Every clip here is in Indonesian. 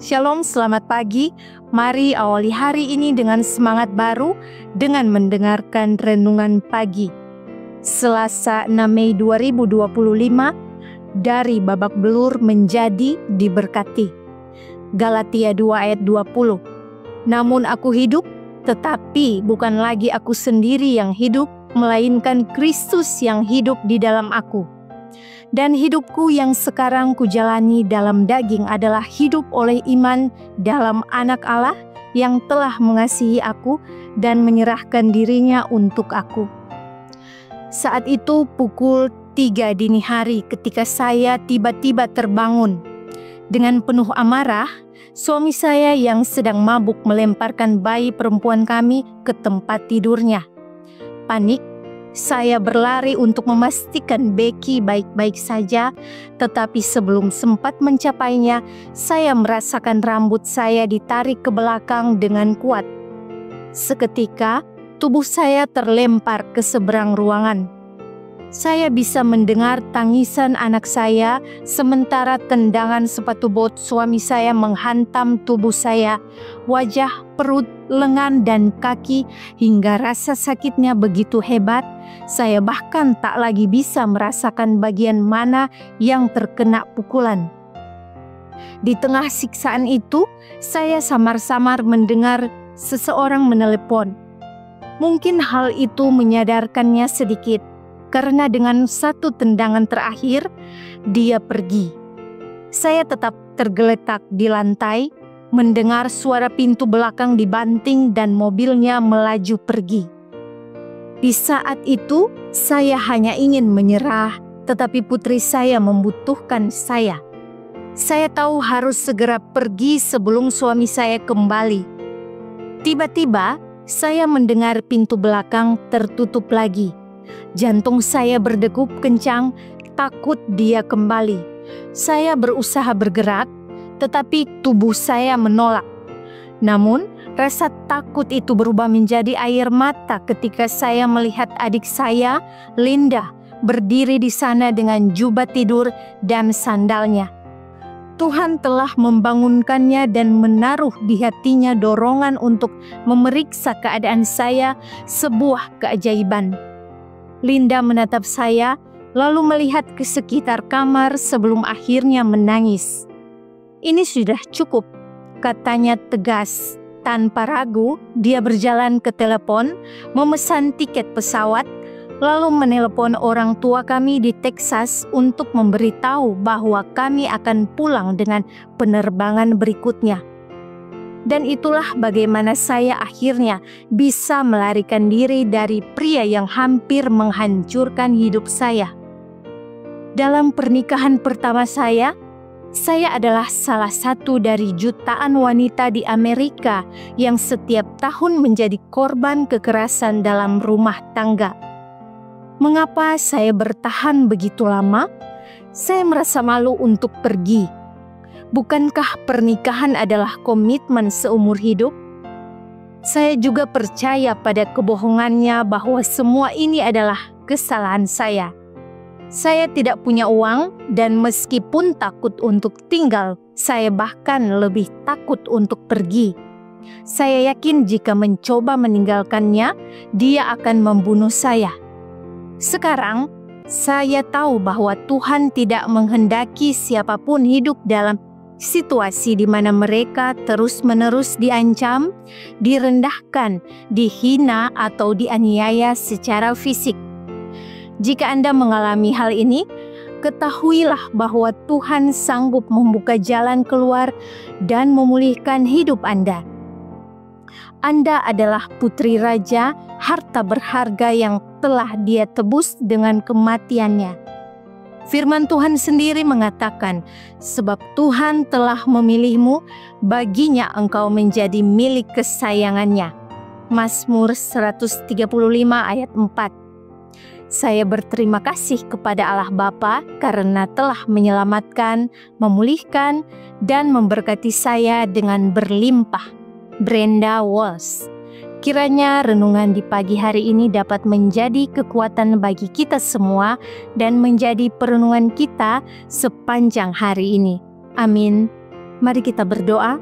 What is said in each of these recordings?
Shalom, selamat pagi. Mari awali hari ini dengan semangat baru dengan mendengarkan renungan pagi. Selasa 6 Mei 2025, dari babak belur menjadi diberkati. Galatia 2 ayat 20. Namun aku hidup, tetapi bukan lagi aku sendiri yang hidup, melainkan Kristus yang hidup di dalam aku. Dan hidupku yang sekarang kujalani dalam daging adalah hidup oleh iman dalam Anak Allah yang telah mengasihi aku dan menyerahkan dirinya untuk aku. Saat itu pukul 3 dini hari ketika saya tiba-tiba terbangun. Dengan penuh amarah, suami saya yang sedang mabuk melemparkan bayi perempuan kami ke tempat tidurnya. Panik, saya berlari untuk memastikan Becky baik-baik saja, tetapi sebelum sempat mencapainya, saya merasakan rambut saya ditarik ke belakang dengan kuat. Seketika, tubuh saya terlempar ke seberang ruangan. Saya bisa mendengar tangisan anak saya, sementara tendangan sepatu bot suami saya menghantam tubuh saya, wajah, perut, lengan, dan kaki, hingga rasa sakitnya begitu hebat, saya bahkan tak lagi bisa merasakan bagian mana yang terkena pukulan. Di tengah siksaan itu, saya samar-samar mendengar seseorang menelepon. Mungkin hal itu menyadarkannya sedikit, karena dengan satu tendangan terakhir, dia pergi. Saya tetap tergeletak di lantai, mendengar suara pintu belakang dibanting dan mobilnya melaju pergi. Di saat itu, saya hanya ingin menyerah, tetapi putri saya membutuhkan saya. Saya tahu harus segera pergi sebelum suami saya kembali. Tiba-tiba, saya mendengar pintu belakang tertutup lagi. Jantung saya berdegup kencang, takut dia kembali. Saya berusaha bergerak, tetapi tubuh saya menolak. Namun, rasa takut itu berubah menjadi air mata ketika saya melihat adik saya, Linda, berdiri di sana dengan jubah tidur dan sandalnya. Tuhan telah membangunkannya dan menaruh di hatinya dorongan untuk memeriksa keadaan saya, sebuah keajaiban. Linda menatap saya, lalu melihat ke sekitar kamar sebelum akhirnya menangis. "Ini sudah cukup," katanya tegas. Tanpa ragu, dia berjalan ke telepon, memesan tiket pesawat, lalu menelepon orang tua kami di Texas untuk memberitahu bahwa kami akan pulang dengan penerbangan berikutnya. Dan itulah bagaimana saya akhirnya bisa melarikan diri dari pria yang hampir menghancurkan hidup saya. Dalam pernikahan pertama saya adalah salah satu dari jutaan wanita di Amerika yang setiap tahun menjadi korban kekerasan dalam rumah tangga. Mengapa saya bertahan begitu lama? Saya merasa malu untuk pergi. Bukankah pernikahan adalah komitmen seumur hidup? Saya juga percaya pada kebohongannya bahwa semua ini adalah kesalahan saya. Saya tidak punya uang dan meskipun takut untuk tinggal, saya bahkan lebih takut untuk pergi. Saya yakin jika mencoba meninggalkannya, dia akan membunuh saya. Sekarang, saya tahu bahwa Tuhan tidak menghendaki siapapun hidup dalam situasi di mana mereka terus-menerus diancam, direndahkan, dihina, atau dianiaya secara fisik. Jika Anda mengalami hal ini, ketahuilah bahwa Tuhan sanggup membuka jalan keluar dan memulihkan hidup Anda. Anda adalah putri raja, harta berharga yang telah Dia tebus dengan kematiannya. Firman Tuhan sendiri mengatakan, sebab Tuhan telah memilihmu, baginya engkau menjadi milik kesayangannya. Mazmur 135 ayat 4. Saya berterima kasih kepada Allah Bapa karena telah menyelamatkan, memulihkan, dan memberkati saya dengan berlimpah. Brenda Walsh. Kiranya renungan di pagi hari ini dapat menjadi kekuatan bagi kita semua dan menjadi perenungan kita sepanjang hari ini. Amin. Mari kita berdoa.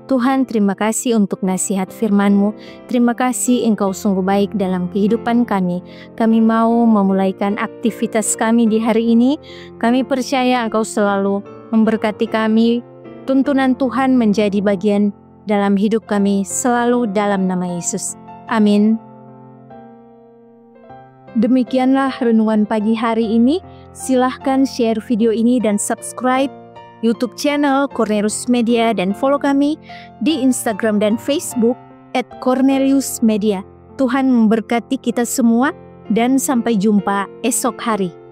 Tuhan, terima kasih untuk nasihat firman-Mu. Terima kasih Engkau sungguh baik dalam kehidupan kami. Kami mau memulaikan aktivitas kami di hari ini. Kami percaya Engkau selalu memberkati kami. Tuntunan Tuhan menjadi bagian dalam hidup kami selalu dalam nama Yesus. Amin. Demikianlah renungan pagi hari ini. Silahkan share video ini dan subscribe YouTube channel Cornelius Media dan follow kami di Instagram dan Facebook @corneliusmedia. Tuhan memberkati kita semua dan sampai jumpa esok hari.